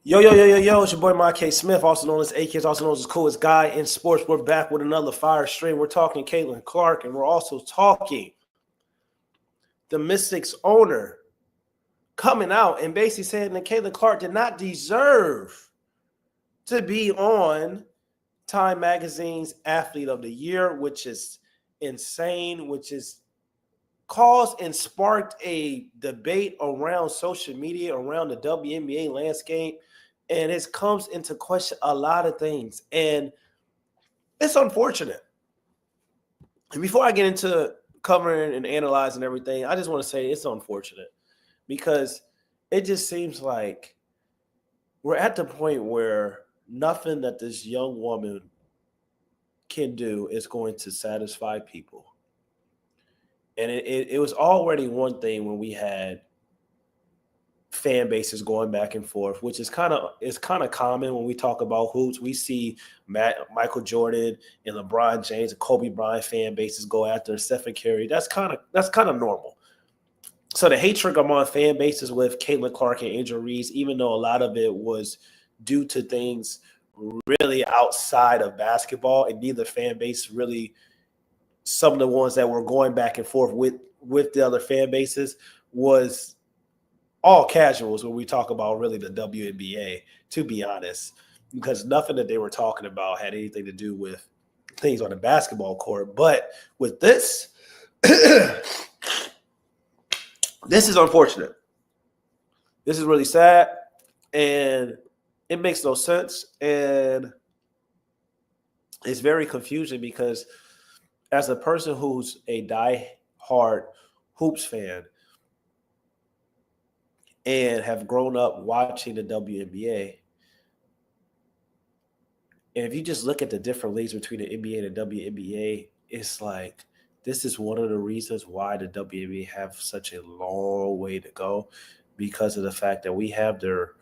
Yo, it's your boy Mike K. Smith, also known as AK, also known as the coolest guy in sports. We're back with another fire stream. We're talking Caitlin Clark, and we're also talking the Mystics owner coming out and basically saying that Caitlin Clark did not deserve to be on Time Magazine's Athlete of the Year, which is insane, which is caused and sparked a debate around social media, around the WNBA landscape, and it comes into question a lot of things. And it's unfortunate. And before I get into covering and analyzing everything, I just want to say it's unfortunate because it just seems like we're at the point where nothing that this young woman can do is going to satisfy people. And it was already one thing when we had fan bases going back and forth, which is kind of common when we talk about hoops. We see Michael Jordan and LeBron James and Kobe Bryant fan bases go after Stephen Curry. That's kind of normal. So the hatred among fan bases with Caitlin Clark and Angel Reese, even though a lot of it was due to things really outside of basketball, and neither fan base really, some of the ones that were going back and forth with the other fan bases was all casuals when we talk about really the WNBA, to be honest, because nothing that they were talking about had anything to do with things on the basketball court. But with this, this is unfortunate. This is really sad, and it makes no sense. And it's very confusing because as a person who's a die-hard hoops fan and have grown up watching the WNBA, and if you just look at the different leagues between the NBA and the WNBA, it's like this is one of the reasons why the WNBA have such a long way to go, because of the fact that we have their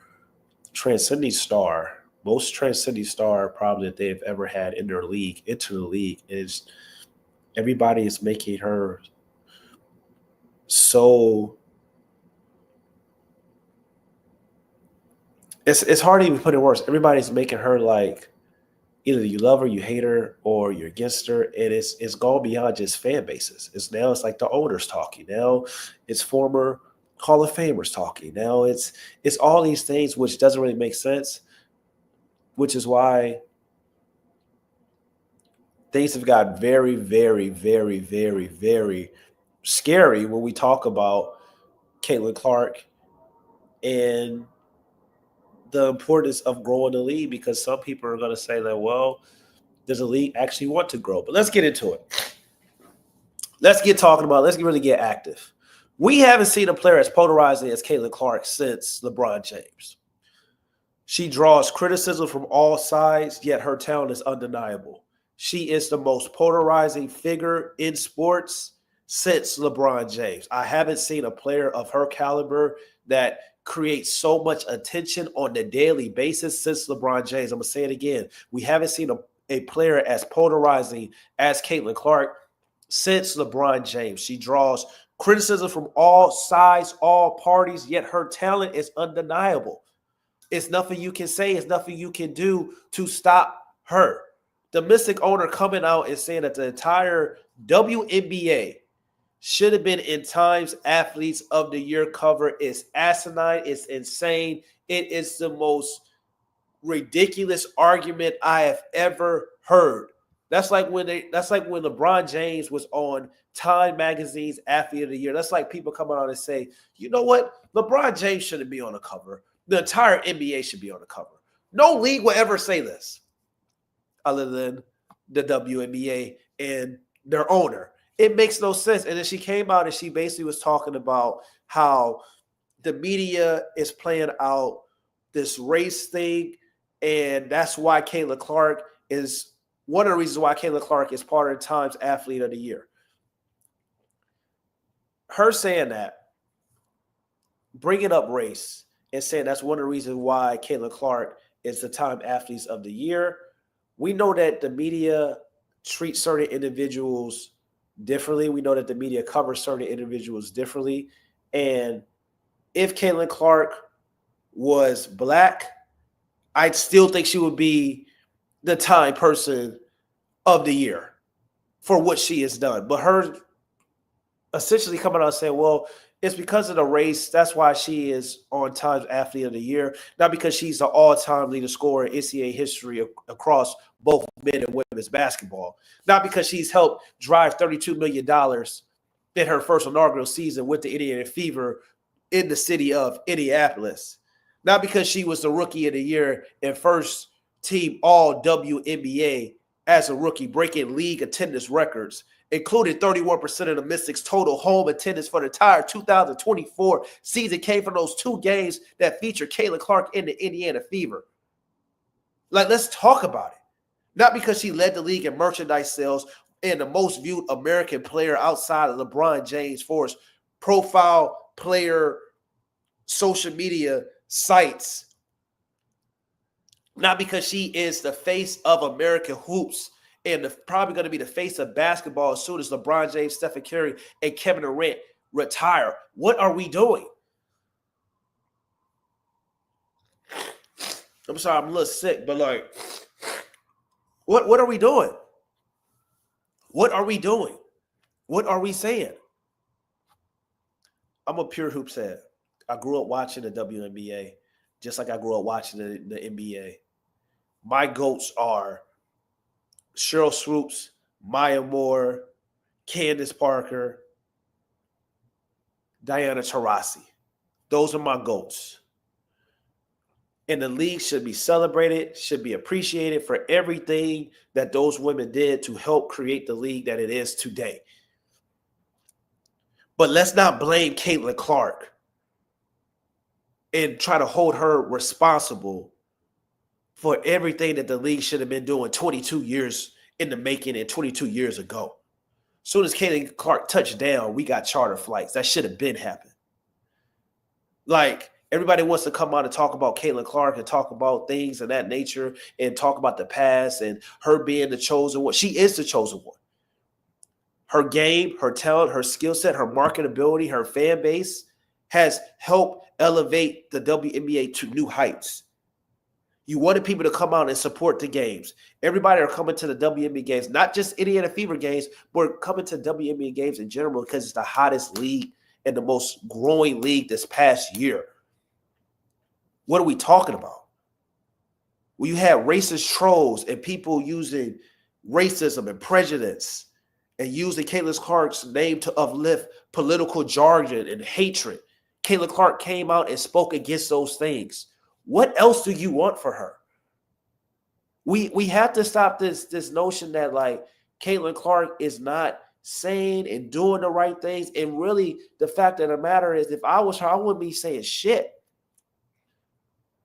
transcending star, most transcending star probably that they've ever had in their league, into the league. Is everybody is making her so it's hard to even put it worse. Everybody's making her like either you love her, you hate her, or you're against her. And it's gone beyond just fan bases. It's like the owners talking. Now it's former Hall of Famers talking. Now it's all these things which doesn't really make sense, which is why things have got very, very, very, very, very scary when we talk about Caitlin Clark and the importance of growing the league, because some people are going to say that, well, does the league actually want to grow? But let's get into it. Let's really get active. We haven't seen a player as polarizing as Caitlin Clark since LeBron James. She draws criticism from all sides, yet her talent is undeniable. She is the most polarizing figure in sports since LeBron James. I haven't seen a player of her caliber that creates so much attention on a daily basis since LeBron James. I'm going to say it again. We haven't seen a player as polarizing as Caitlin Clark since LeBron James. She draws criticism from all sides, all parties, yet her talent is undeniable. It's nothing you can say. It's nothing you can do to stop her. The Mystic owner coming out and saying that the entire WNBA should have been in Time's Athletes of the Year cover is asinine. It's insane. It is the most ridiculous argument I have ever heard. That's like when LeBron James was on Time Magazine's Athlete of the Year. That's like people coming out and say, you know what? LeBron James shouldn't be on the cover. The entire NBA should be on the cover. No league will ever say this other than the WNBA and their owner. It makes no sense. And then she came out and she basically was talking about how the media is playing out this race thing, and that's why Caitlin Clark is one of the reasons why Caitlin Clark is part of Time's Athlete of the Year. Her saying that, bringing up race and saying that's one of the reasons why Caitlin Clark is the Time Athletes of the Year. We know that the media treats certain individuals differently. We know that the media covers certain individuals differently. And if Caitlin Clark was black, I still think she would be the Time Person of the Year for what she has done. But her essentially coming out and saying, well, it's because of the race. That's why she is on Time's Athlete of the Year, not because she's the all-time leading scorer in NCAA history across both men and women's basketball, not because she's helped drive $32 million in her first inaugural season with the Indiana Fever in the city of Indianapolis, not because she was the Rookie of the Year and first team all WNBA as a rookie, breaking league attendance records, including 31% of the Mystics' total home attendance for the entire 2024 season came from those two games that featured Caitlin Clark in the Indiana Fever. Like, let's talk about it. Not because she led the league in merchandise sales and the most viewed American player outside of LeBron James for his profile player social media sites. Not because she is the face of American hoops and probably going to be the face of basketball as soon as LeBron James, Stephen Curry, and Kevin Durant retire. What are we doing? I'm sorry, I'm a little sick, but like, what are we doing? What are we doing? What are we saying? I'm a pure hoops head. I grew up watching the WNBA, just like I grew up watching the NBA. My GOATs are Cheryl Swoops, Maya Moore, Candace Parker, Diana Taurasi. Those are my GOATs. And the league should be celebrated, should be appreciated for everything that those women did to help create the league that it is today. But let's not blame Caitlin Clark and try to hold her responsible for everything that the league should have been doing 22 years in the making and 22 years ago. As soon as Caitlin Clark touched down, we got charter flights. That should have been happened. Like, everybody wants to come out and talk about Caitlin Clark and talk about things of that nature and talk about the past and her being the chosen one. She is the chosen one. Her game, her talent, her skill set, her marketability, her fan base has helped elevate the WNBA to new heights. You wanted people to come out and support the games. Everybody are coming to the WNBA games, not just Indiana Fever games, but coming to WNBA games in general because it's the hottest league and the most growing league this past year. What are we talking about? Well, you had racist trolls and people using racism and prejudice and using Caitlin Clark's name to uplift political jargon and hatred. Caitlin Clark came out and spoke against those things. What else do you want for her? We have to stop this notion that like Caitlin Clark is not saying and doing the right things. And really, the fact of the matter is, if I was her, I wouldn't be saying shit.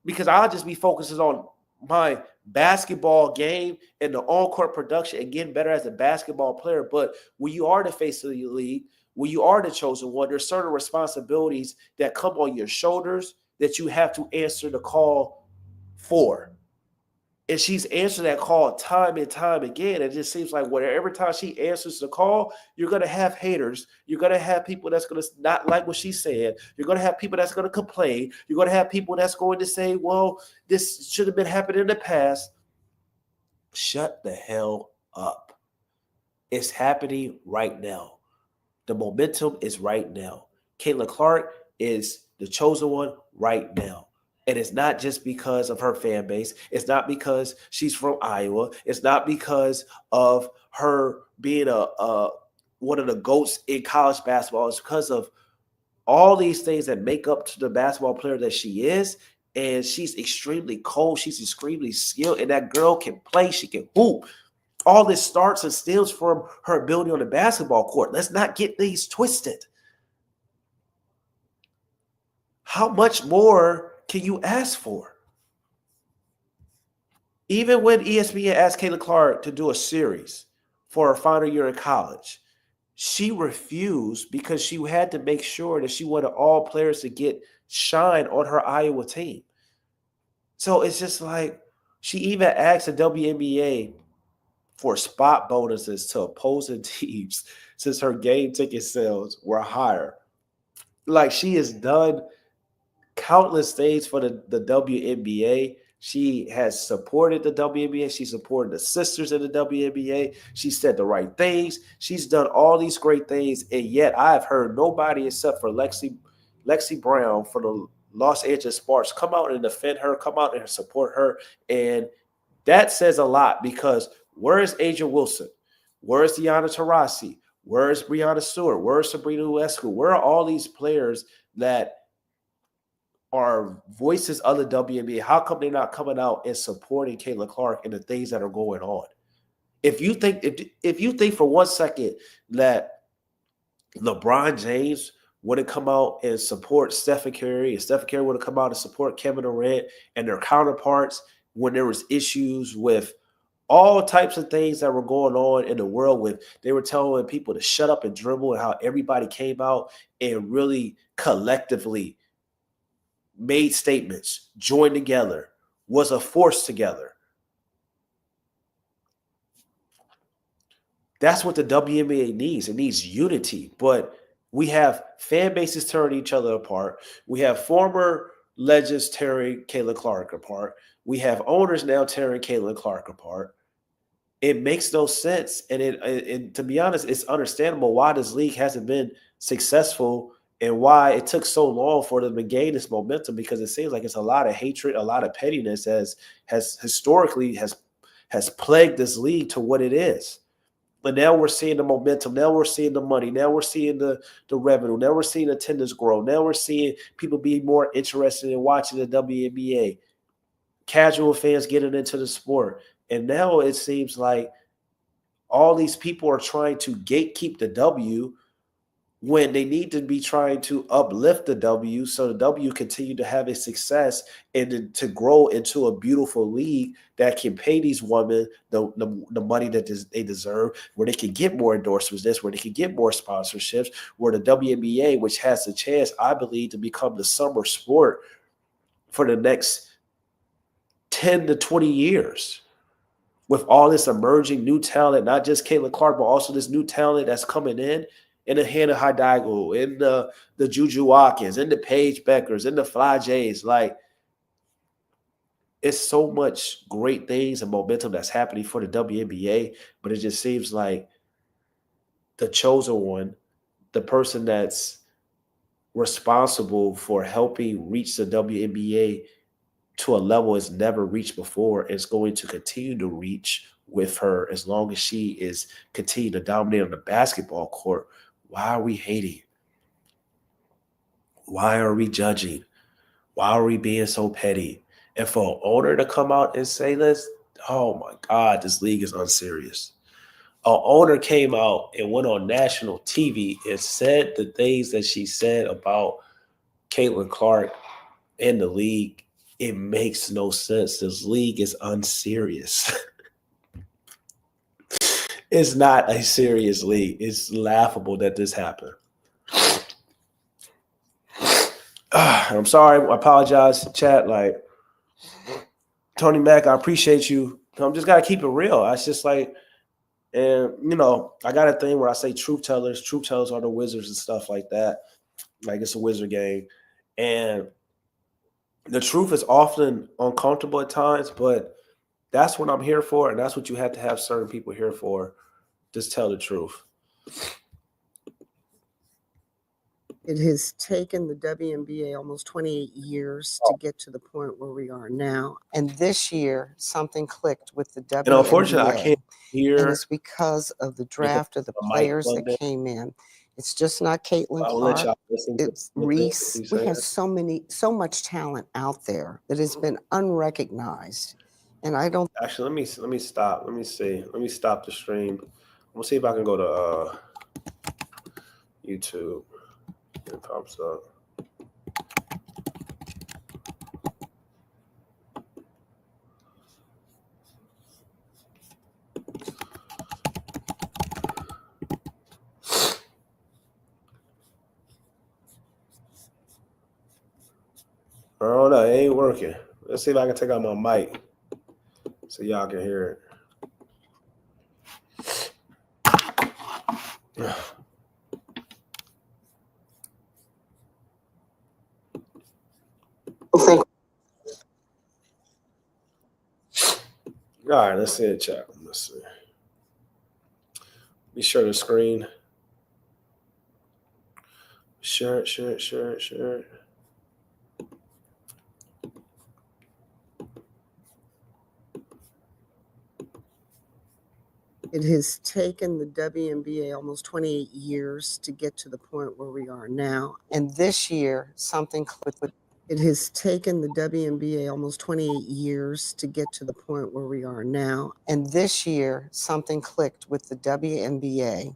Because I'll just be focusing on my basketball game and the on-court production and getting better as a basketball player. But when you are the face of the league, when you are the chosen one, there's certain responsibilities that come on your shoulders that you have to answer the call for. And she's answered that call time and time again. It just seems like every time she answers the call, you're going to have haters. You're going to have people that's going to not like what she said. You're going to have people that's going to complain. You're going to have people that's going to say, well, this should have been happening in the past. Shut the hell up. It's happening right now. The momentum is right now. Caitlin Clark is the chosen one right now. And it's not just because of her fan base. It's not because she's from Iowa. It's not because of her being one of the GOATs in college basketball. It's because of all these things that make up to the basketball player that she is. And she's extremely cold. She's extremely skilled. And that girl can play. She can hoop. All this starts and stems from her ability on the basketball court. Let's not get things twisted. How much more can you ask for? Even when ESPN asked Caitlin Clark to do a series for her final year in college, she refused because she had to make sure that she wanted all players to get shine on her Iowa team. So it's just like she even asked the WNBA for spot bonuses to opposing teams since her game ticket sales were higher. Like, she has done countless things for the WNBA She has supported the WNBA. She supported the sisters in the WNBA. She said the right things. She's done all these great things, and yet I've heard nobody except for Lexi Brown for the Los Angeles Sparks come out and defend her, come out and support her, and that says a lot because where is Asia Wilson? Where is Diana Taurasi? Where is Breanna Stewart? Where is Sabrina Ionescu? Where are all these players that are voices of the WNBA? How come they're not coming out and supporting Caitlin Clark and the things that are going on? If you think for 1 second that LeBron James wouldn't come out and support Stephen Curry, and Stephen Curry would have come out and support Kevin Durant and their counterparts when there was issues with all types of things that were going on in the world, with they were telling people to shut up and dribble, and how everybody came out and really collectively made statements, joined together, was a force together. That's what the WNBA needs. It needs unity. But we have fan bases tearing each other apart. We have former legends tearing Caitlin Clark apart. We have owners now tearing Caitlin Clark apart. It makes no sense. And to be honest, it's understandable why this league hasn't been successful and why it took so long for them to gain this momentum, because it seems like it's a lot of hatred, a lot of pettiness has historically plagued this league to what it is. But now we're seeing the momentum. Now we're seeing the money. Now we're seeing the revenue. Now we're seeing attendance grow. Now we're seeing people be more interested in watching the WNBA. Casual fans getting into the sport. And now it seems like all these people are trying to gatekeep the W when they need to be trying to uplift the W so the W continue to have a success and to grow into a beautiful league that can pay these women the money that they deserve, where they can get more endorsements, where they can get more sponsorships, where the WNBA, which has a chance, I believe, to become the summer sport for the next 10 to 20 years. With all this emerging new talent, not just Caitlin Clark, but also this new talent that's coming in the Hannah Hidalgo, in the Juju Watkins, in the Paige Beckers, in the Fly Jays. Like, it's so much great things and momentum that's happening for the WNBA, but it just seems like the chosen one, the person that's responsible for helping reach the WNBA to a level it's never reached before, is going to continue to reach with her as long as she is continuing to dominate on the basketball court. Why are we hating? Why are we judging? Why are we being so petty? And for an owner to come out and say this, oh my God, this league is unserious. An owner came out and went on national TV and said the things that she said about Caitlin Clark and the league. It makes no sense. This league is unserious. It's not a serious league. It's laughable that this happened. I'm sorry. I apologize, chat. Like, Tony Mack, I appreciate you. I'm just got to keep it real. It's just like, and, I got a thing where I say truth tellers. Truth tellers are the wizards and stuff like that. Like, it's a wizard game. And the truth is often uncomfortable at times, but that's what I'm here for, and that's what you have to have certain people here for. Just tell the truth. It has taken the WNBA almost 28 years to get to the point where we are now. And this year, something clicked with the WNBA. And unfortunately, I can't hear. And it's because of the draft of the players that came in. It's just not Caitlin Clark. It's Reese. We have so much talent out there that has been unrecognized. And I don't. Actually, let me stop. Let me see. Let me stop the stream. We'll see if I can go to YouTube. It pops up. I don't know. It ain't working. Let's see if I can take out my mic so y'all can hear it. All right, let's see the chat. Let's see. Be sure to screen. Share it. It has taken the WNBA almost 28 years to get to the point where we are now. And this year, something clicked with it has taken the WNBA almost 28 years to get to the point where we are now. And this year, something clicked with the WNBA.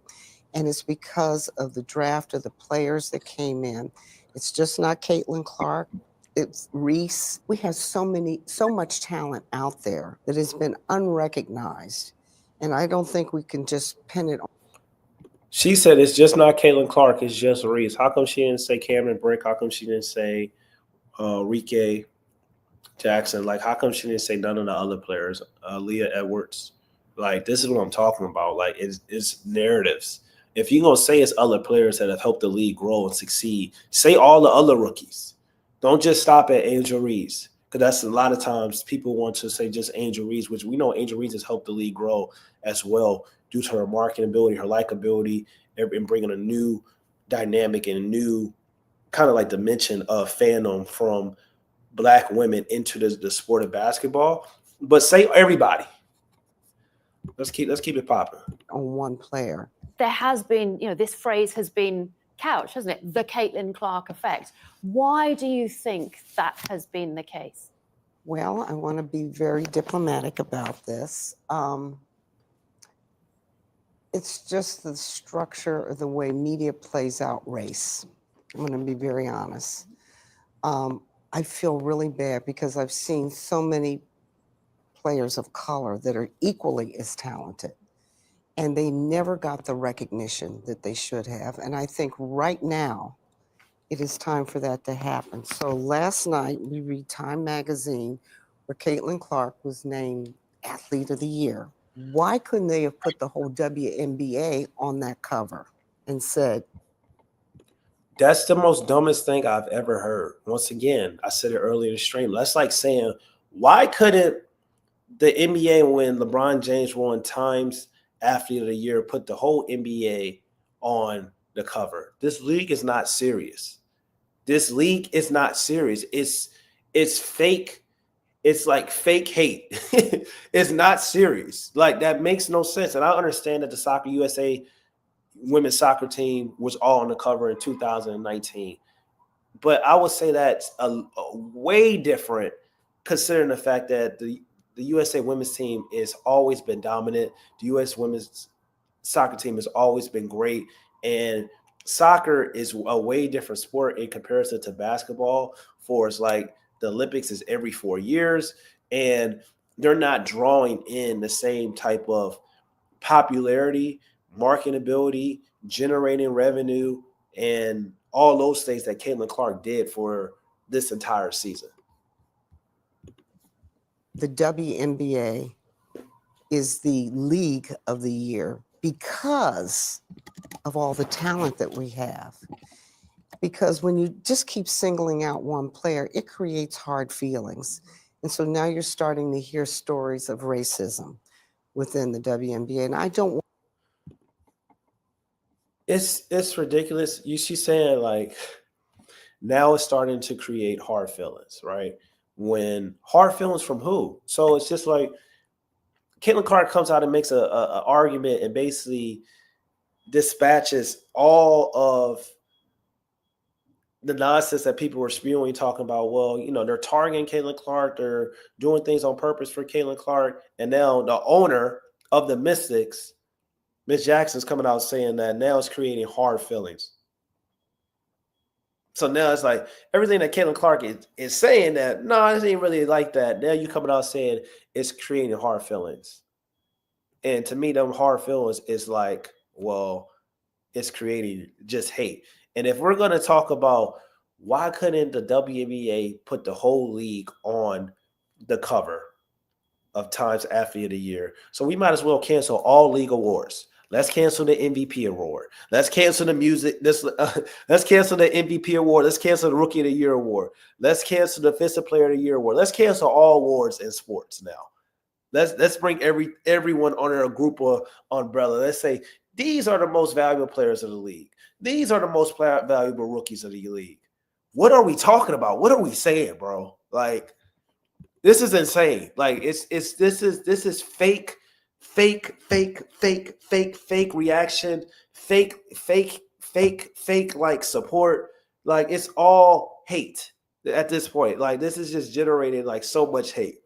And it's because of the draft of the players that came in. It's just not Caitlin Clark. It's Reese. We have so much talent out there that has been unrecognized. And I don't think we can just pin it on. She said it's just not Caitlin Clark, it's just Reese. How come she didn't say Cameron Brick? How come she didn't say Rike Jackson? Like, how come she didn't say none of the other players? Leah Edwards. Like, this is what I'm talking about. Like, it's narratives. If you're going to say it's other players that have helped the league grow and succeed, say all the other rookies. Don't just stop at Angel Reese. Because that's a lot of times people want to say just Angel Reese, which we know Angel Reese has helped the league grow as well due to her marketing ability, her likability, and bringing a new dynamic and a new kind of like dimension of fandom from Black women into the sport of basketball. But say everybody. Let's keep it popping. On one player. There has been, this phrase has been couched, hasn't it? The Caitlin Clark effect. Why do you think that has been the case? Well, I want to be very diplomatic about this. It's just the structure of the way media plays out race. I'm going to be very honest. I feel really bad because I've seen so many players of color that are equally as talented, and they never got the recognition that they should have. And I think right now, it is time for that to happen. So last night, we read Time magazine where Caitlin Clark was named Athlete of the Year. Why couldn't they have put the whole WNBA on that cover and said? That's the most dumbest thing I've ever heard. Once again, I said it earlier in the stream. That's like saying, why couldn't the NBA, when LeBron James won Times Athlete of the Year, put the whole NBA on the cover? This league is not serious. This league is not serious. It's fake. It's like fake hate. It's not serious. Like, that makes no sense. And I understand that the Soccer USA women's soccer team was all on the cover in 2019. But I would say that's a way different, considering the fact that the USA women's team has always been dominant. The U.S. women's soccer team has always been great. And soccer is a way different sport in comparison to basketball. For it's like the Olympics is every 4 years, and they're not drawing in the same type of popularity, marketability, generating revenue, and all those things that Caitlin Clark did for this entire season. The WNBA is the league of the year because of all the talent that we have. Because when you just keep singling out one player, it creates hard feelings. And so now you're starting to hear stories of racism within the WNBA. And I don't. It's ridiculous. She's saying, like, now it's starting to create hard feelings, right? When hard feelings from who? So it's just like Caitlin Clark comes out and makes a argument and basically dispatches all of the nonsense that people were spewing, talking about, well, they're targeting Caitlin Clark, they're doing things on purpose for Caitlin Clark, and now the owner of the Mystics, Ms. Jackson's coming out saying that now it's creating hard feelings. So now it's like everything that Caitlin Clark is saying that, no, it ain't really like that. Now you coming out saying it's creating hard feelings. And to me, them hard feelings is like, well, it's creating just hate. And if we're going to talk about why couldn't the WNBA put the whole league on the cover of Times Athlete of the Year? So we might as well cancel all league awards. Let's cancel the MVP award. Let's cancel the let's cancel the MVP award. Let's cancel the Rookie of the Year award. Let's cancel the Defensive Player of the Year award. Let's cancel all awards in sports now. Let's bring everyone under a group of umbrella. Let's say these are the most valuable players of the league. These are the most valuable rookies of the league. What are we talking about? What are we saying, bro? Like, this is insane. Like, this is fake reaction, fake like support. Like, it's all hate at this point. Like, this is just generating like so much hate.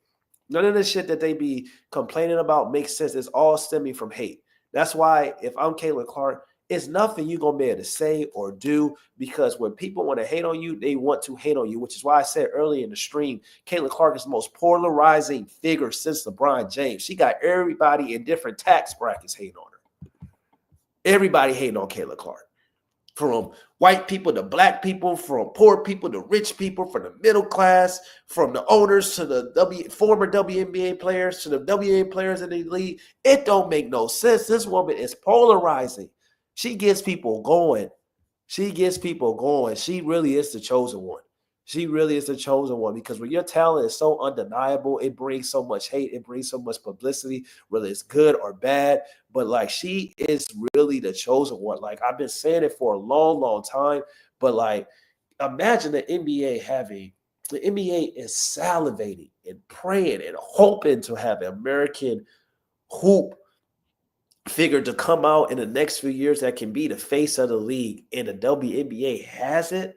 None of the shit that they be complaining about makes sense. It's all stemming from hate. That's why if I'm Caitlin Clark, it's nothing you're going to be able to say or do, because when people want to hate on you, they want to hate on you, which is why I said earlier in the stream, Caitlin Clark is the most polarizing figure since LeBron James. She got everybody in different tax brackets hating on her. Everybody hating on Caitlin Clark. From white people to black people, from poor people to rich people, from the middle class, from the owners to the former WNBA players to the WNBA players in the league. It don't make no sense. This woman is polarizing. She gets people going. She gets people going. She really is the chosen one. She really is the chosen one, because when your talent is so undeniable, it brings so much hate. It brings so much publicity, whether it's good or bad. But like, she is really the chosen one. Like, I've been saying it for a long, long time. But like, imagine the NBA is salivating and praying and hoping to have an American hoop figure to come out in the next few years that can be the face of the league, and the WNBA has it.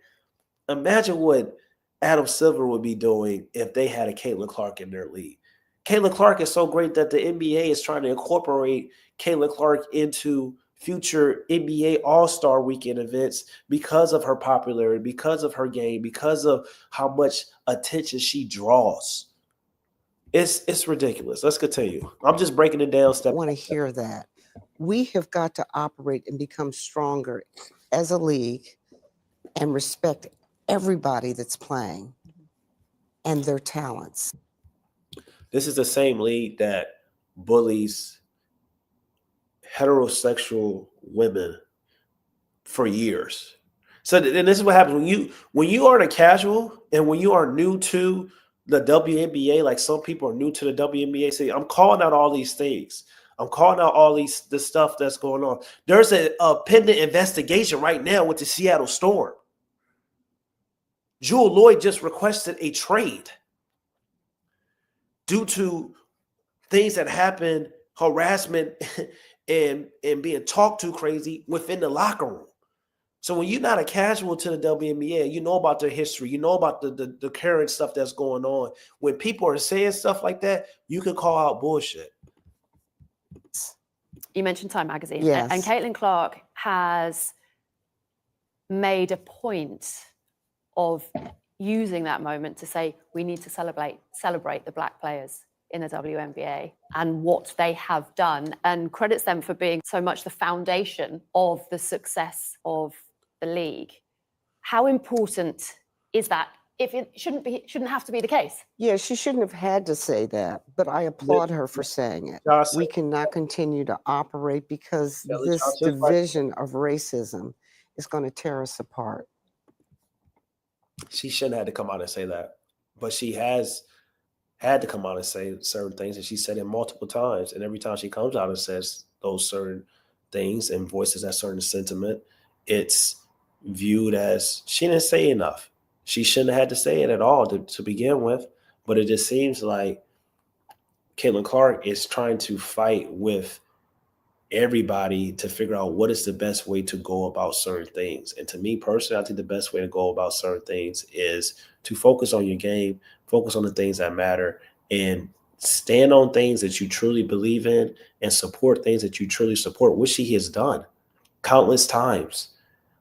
Imagine what Adam Silver would be doing if they had a Caitlin Clark in their league. Caitlin Clark is so great that the NBA is trying to incorporate Caitlin Clark into future NBA All-Star Weekend events because of her popularity, because of her game, because of how much attention she draws. It's ridiculous. Let's continue. I'm just breaking it down. I want to hear that. We have got to operate and become stronger as a league and respect everybody that's playing and their talents. This is the same league that bullies heterosexual women for years. So, and this is what happens when you are a casual and when you are new to the WNBA. Like, some people are new to the WNBA. See, I'm calling out all these things. I'm calling out all the stuff that's going on. There's a pending investigation right now with the Seattle Storm. Jewel Lloyd just requested a trade due to things that happened, harassment, and being talked to crazy within the locker room. So when you're not a casual to the WNBA, you know about their history, you know about the current stuff that's going on. When people are saying stuff like that, you can call out bullshit. You mentioned Time Magazine. Yes. And Caitlin Clark has made a point of using that moment to say, we need to celebrate the black players in the WNBA and what they have done, and credits them for being so much the foundation of the success of the league. How important is that? If it shouldn't have to be the case. Yeah, she shouldn't have had to say that, but I applaud her for saying it. We cannot continue to operate because this division of racism is going to tear us apart. She shouldn't have to come out and say that, but she has had to come out and say certain things, and she said it multiple times. And every time she comes out and says those certain things and voices that certain sentiment, it's viewed as she didn't say enough. She shouldn't have had to say it at all to begin with. But it just seems like Caitlin Clark is trying to fight with everybody to figure out what is the best way to go about certain things. And to me personally, I think the best way to go about certain things is to focus on your game, focus on the things that matter, and stand on things that you truly believe in and support things that you truly support, which she has done countless times.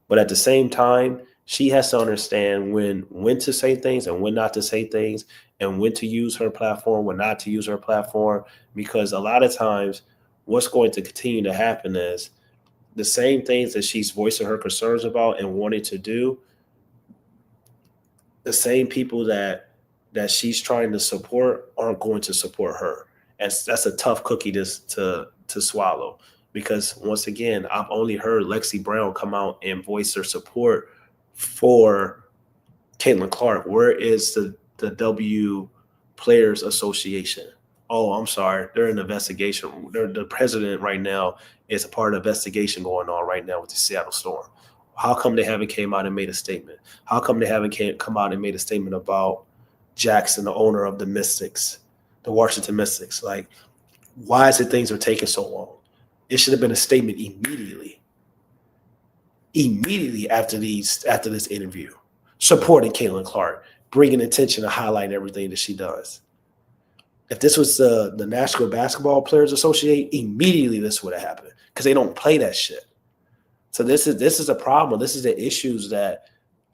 But at the same time, she has to understand when to say things and when not to say things, and when to use her platform, when not to use her platform, because a lot of times what's going to continue to happen is the same things that she's voicing her concerns about and wanting to do, the same people that she's trying to support aren't going to support her. And that's a tough cookie to swallow, because once again, I've only heard Lexi Brown come out and voice her support for Caitlin Clark. Where is the W Players Association? oh, I'm sorry, they're in investigation. The president right now is a part of the investigation going on right now with the Seattle Storm. How come they haven't came out and made a statement? How come they haven't come out and made a statement about Jackson, the owner of the Mystics, the Washington Mystics? Like, why is it things are taking so long? It should have been a statement immediately after this interview, supporting Caitlin Clark, bringing attention to highlight everything that she does. If this was the National Basketball Players Association, immediately this would have happened because they don't play that shit. So this is a problem. This is the issues that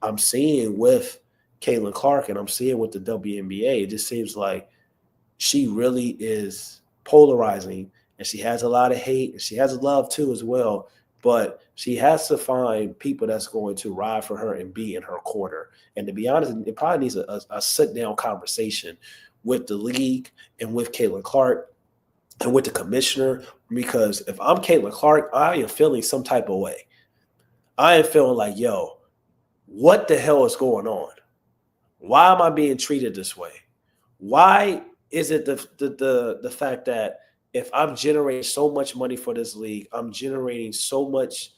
I'm seeing with Caitlin Clark and I'm seeing with the WNBA. It just seems like she really is polarizing, and she has a lot of hate, and she has love too as well. But she has to find people that's going to ride for her and be in her corner. And to be honest, it probably needs a sit-down conversation with the league and with Caitlin Clark and with the commissioner, because if I'm Caitlin Clark, I am feeling some type of way. I am feeling like, yo, what the hell is going on? Why am I being treated this way? Why is it the fact that if I'm generating so much money for this league, I'm generating so much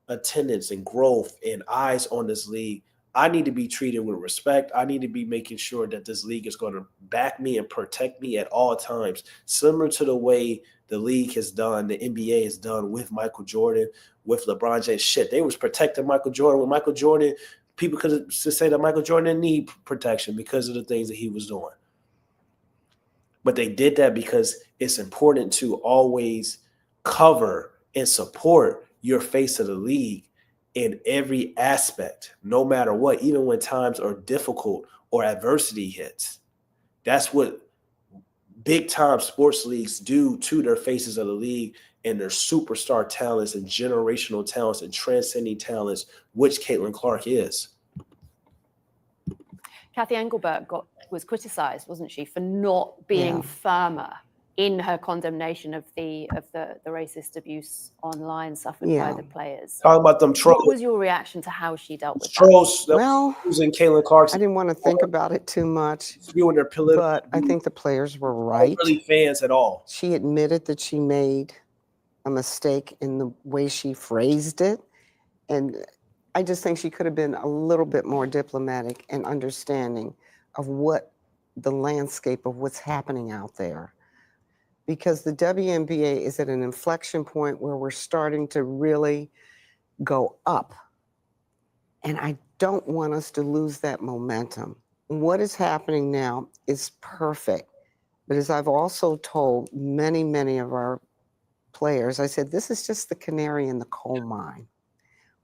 attendance and growth and eyes on this league, I need to be treated with respect. I need to be making sure that this league is going to back me and protect me at all times, similar to the way the league has done, the NBA has done with Michael Jordan, with LeBron James. Shit, they was protecting Michael Jordan. With Michael Jordan, people could say that Michael Jordan didn't need protection because of the things that he was doing. But they did that because it's important to always cover and support your face of the league in every aspect, no matter what, even when times are difficult or adversity hits. That's what big-time sports leagues do to their faces of the league and their superstar talents and generational talents and transcending talents, which Caitlin Clark is. Kathy Engelbert was criticized, wasn't she, for not being firmer in her condemnation of the racist abuse online suffered by the players. Talking about them trolls. What was your reaction to how she dealt with trolls that? Well, using Caitlin Clark. I didn't want to think about it too much, their but I think the players were right. Not really fans at all. She admitted that she made a mistake in the way she phrased it, and I just think she could have been a little bit more diplomatic and understanding of what the landscape of what's happening out there. Because the WNBA is at an inflection point where we're starting to really go up. And I don't want us to lose that momentum. What is happening now is perfect. But as I've also told many, many of our players, I said, this is just the canary in the coal mine.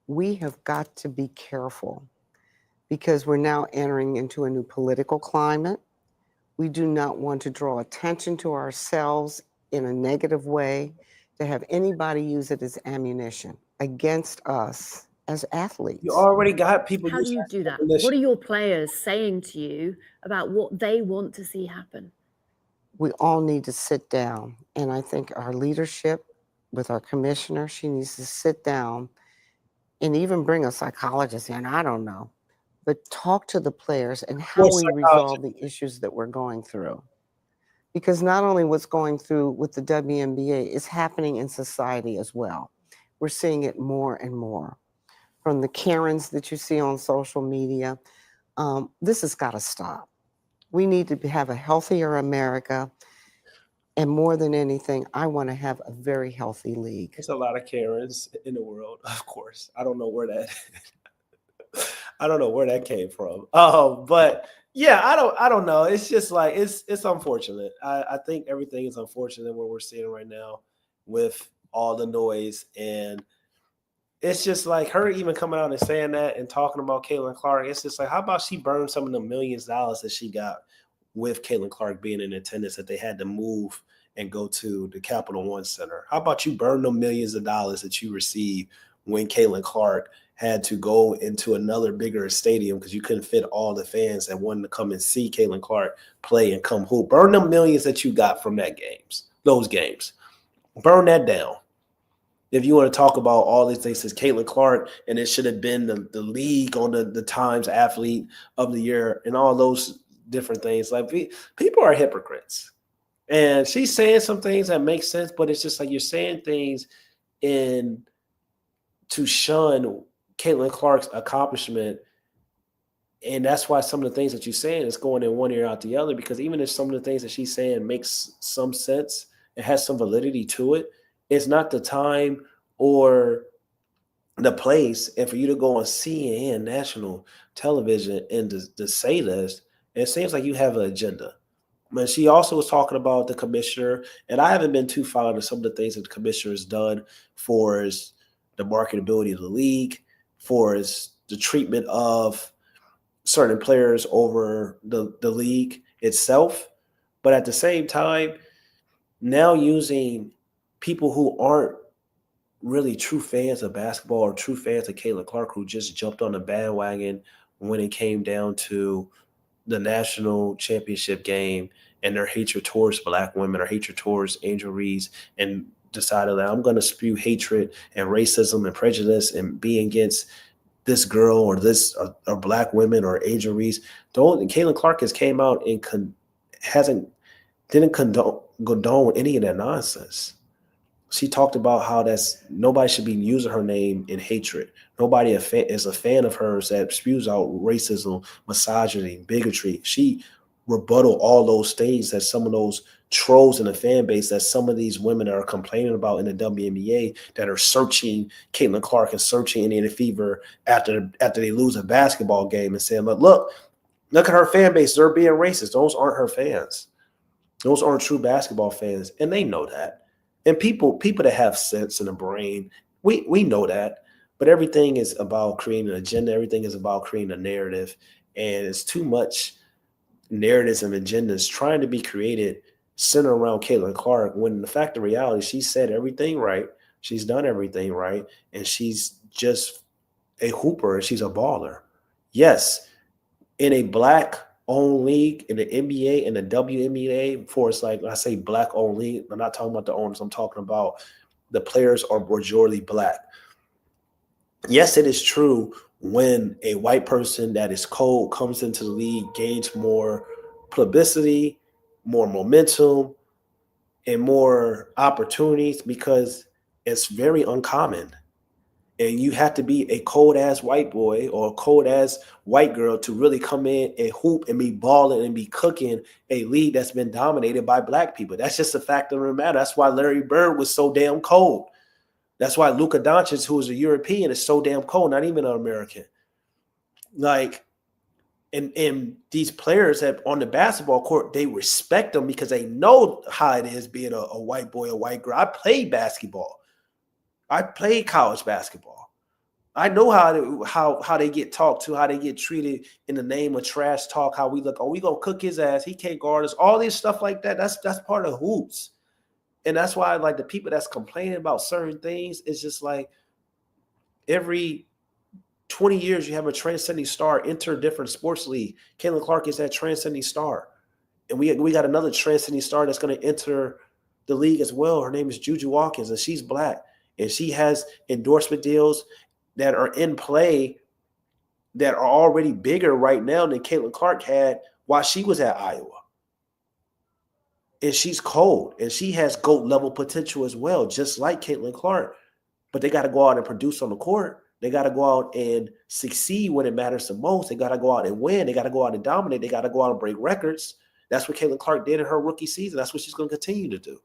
We have got to be careful because we're now entering into a new political climate. We do not want to draw attention to ourselves in a negative way, to have anybody use it as ammunition against us as athletes. You already got people. How do you do that? What are your players saying to you about what they want to see happen? We all need to sit down. And I think our leadership with our commissioner, she needs to sit down and even bring a psychologist in, I don't know, but talk to the players and how we resolve the issues that we're going through. Because not only what's going through with the WNBA is happening in society as well. We're seeing it more and more. From the Karens that you see on social media, this has got to stop. We need to have a healthier America. And more than anything, I want to have a very healthy league. There's a lot of Karens in the world, of course. I don't know where that came from. But yeah, I don't know. It's just like it's unfortunate. I think everything is unfortunate what we're seeing right now with all the noise, and it's just like her even coming out and saying that and talking about Caitlin Clark. It's just like, how about she burn some of the millions of dollars that she got with Caitlin Clark being in attendance, that they had to move and go to the Capital One Center? How about you burn the millions of dollars that you received when Caitlin Clark had to go into another bigger stadium because you couldn't fit all the fans that wanted to come and see Caitlin Clark play and come hoop? Burn the millions that you got from those games. Burn that down. If you want to talk about all these things, says Caitlin Clark, and it should have been the league on the Times Athlete of the Year and all those different things. Like, people are hypocrites. And she's saying some things that make sense, but it's just like you're saying things in to shun Caitlin Clark's accomplishment. And that's why some of the things that you're saying is going in one ear out the other, because even if some of the things that she's saying makes some sense, it has some validity to it, it's not the time or the place. And for you to go on CNN national television and to say this, it seems like you have an agenda. But she also was talking about the commissioner, and I haven't been too fond of some of the things that the commissioner has done for his, the marketability of the league, for his, the treatment of certain players over the league itself. But at the same time, now using people who aren't really true fans of basketball or true fans of Caitlin Clark, who just jumped on the bandwagon when it came down to the national championship game, and their hatred towards Black women or hatred towards Angel Reese, and decided that I'm going to spew hatred and racism and prejudice and be against this girl or this or Black women or Angel Reese. Don't, Caitlin Clark has came out and didn't condone any of that nonsense. She talked about how that's nobody should be using her name in hatred. Nobody is a fan of hers that spews out racism, misogyny, bigotry. She rebutted all those things that some of those trolls in the fan base that some of these women are complaining about in the WNBA, that are searching Caitlin Clark and searching Indiana Fever after they lose a basketball game and saying, look at her fan base. They're being racist. Those aren't her fans. Those aren't true basketball fans. And they know that. And people that have sense in the brain, we know that. But everything is about creating an agenda. Everything is about creating a narrative. And it's too much narratives and agendas trying to be created centered around Caitlin Clark, when the fact of reality, she said everything right. She's done everything right. And she's just a hooper and she's a baller. Yes, in a Black-owned league, in the NBA and the WNBA, for it's like, I say Black-owned league, I'm not talking about the owners. I'm talking about the players are majority Black. Yes, it is true when a white person that is cold comes into the league, gains more publicity, more momentum, and more opportunities, because it's very uncommon. And you have to be a cold ass white boy or a cold ass white girl to really come in and hoop and be balling and be cooking a league that's been dominated by Black people. That's just a fact of the matter. That's why Larry Bird was so damn cold. That's why Luka Doncic, who is a European, is so damn cold, not even an American. Like, and these players that on the basketball court, they respect them because they know how it is being a white boy, a white girl. I played basketball. I played college basketball. I know how they get talked to, how they get treated in the name of trash talk, how we look, oh, we gonna cook his ass, he can't guard us, all this stuff like that. That's part of hoops. And that's why, like, the people that's complaining about certain things, it's just like every 20 years you have a transcending star enter a different sports league. Caitlin Clark is that transcending star. And we got another transcending star that's going to enter the league as well. Her name is Juju Watkins, and she's Black. And she has endorsement deals that are in play that are already bigger right now than Caitlin Clark had while she was at Iowa. And she's cold, and she has GOAT level potential as well, just like Caitlin Clark. But they got to go out and produce on the court. They got to go out and succeed when it matters the most. They got to go out and win. They got to go out and dominate. They got to go out and break records. That's what Caitlin Clark did in her rookie season. That's what she's going to continue to do.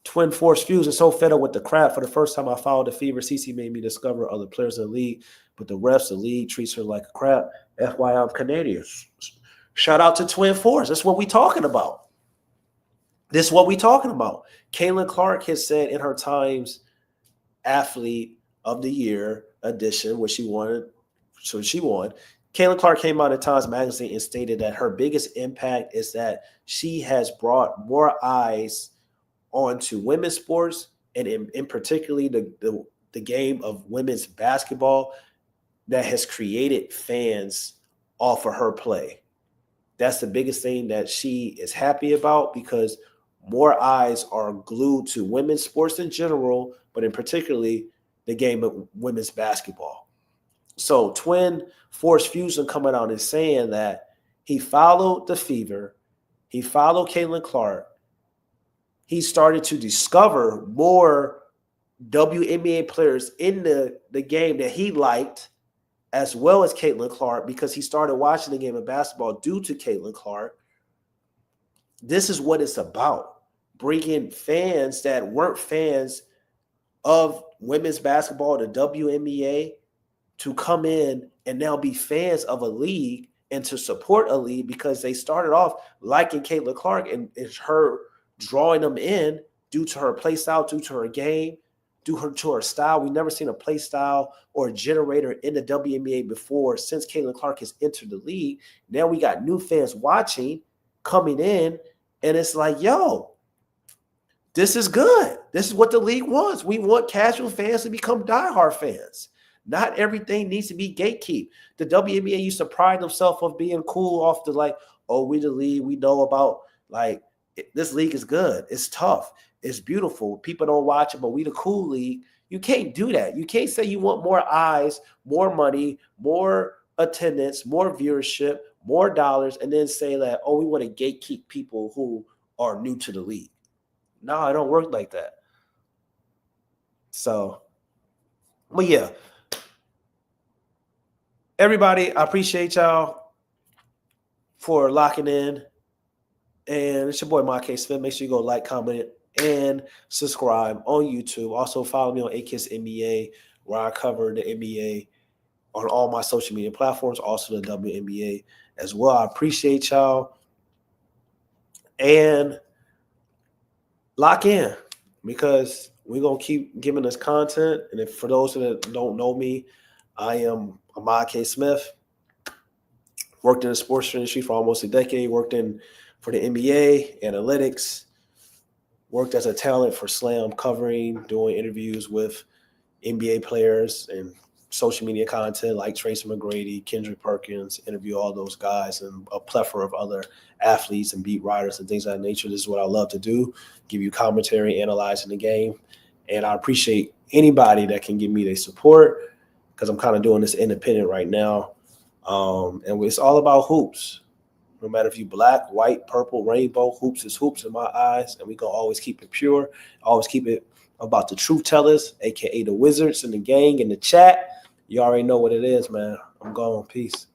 Twin Force Fuse is so fed up with the crap. For the first time I followed the Fever, CC made me discover other players in the league, but the refs, the league treats her like a crap. FYI, I'm Canadian. Shout out to Twin Force. That's what we talking about. This is what we talking about. Caitlin Clark has said in her Times Athlete of the Year edition, which she won. So she won. Caitlin Clark came out in Times Magazine and stated that her biggest impact is that she has brought more eyes onto women's sports, and in particularly the game of women's basketball, that has created fans off of her play. That's the biggest thing that she is happy about, because more eyes are glued to women's sports in general, but in particularly the game of women's basketball. So Twin Force Fusion coming out and saying that he followed the Fever. He followed Caitlin Clark. He started to discover more WNBA players in the game that he liked, as well as Caitlin Clark, because he started watching the game of basketball due to Caitlin Clark. This is what it's about. Bringing fans that weren't fans of women's basketball, the WNBA, to come in and now be fans of a league and to support a league because they started off liking Caitlin Clark, and it's her drawing them in due to her play style, due to her game, due to her style. We've never seen a play style or a generator in the WNBA before since Caitlin Clark has entered the league. Now we got new fans watching, coming in, and it's like, yo, this is good. This is what the league wants. We want casual fans to become diehard fans. Not everything needs to be gatekeep. The WNBA used to pride themselves on being cool off the like, oh, we the league. We know about like this league is good. It's tough. It's beautiful. People don't watch it, but we the cool league. You can't do that. You can't say you want more eyes, more money, more attendance, more viewership, more dollars, and then say that, oh, we want to gatekeep people who are new to the league. No, it don't work like that. So, but yeah. Everybody, I appreciate y'all for locking in. And it's your boy, Mark Smith. Make sure you go like, comment, and subscribe on YouTube. Also, follow me on AKIS NBA, where I cover the NBA on all my social media platforms, also the WNBA as well. I appreciate y'all. And lock in, because we're going to keep giving us content. And if for those that don't know me, I am Ahmad K. Smith. Worked in the sports industry for almost a decade. Worked for the NBA, analytics. Worked as a talent for Slam, covering, doing interviews with NBA players and social media content like Tracy McGrady, Kendrick Perkins, interview all those guys and a plethora of other athletes and beat writers and things of that nature. This is what I love to do, give you commentary, analyzing the game. And I appreciate anybody that can give me their support, because I'm kind of doing this independent right now. And it's all about hoops. No matter if you black, white, purple, rainbow, hoops is hoops in my eyes. And we going to always keep it pure, always keep it about the truth tellers, a.k.a. the wizards and the gang in the chat. You already know what it is, man. I'm going. Peace.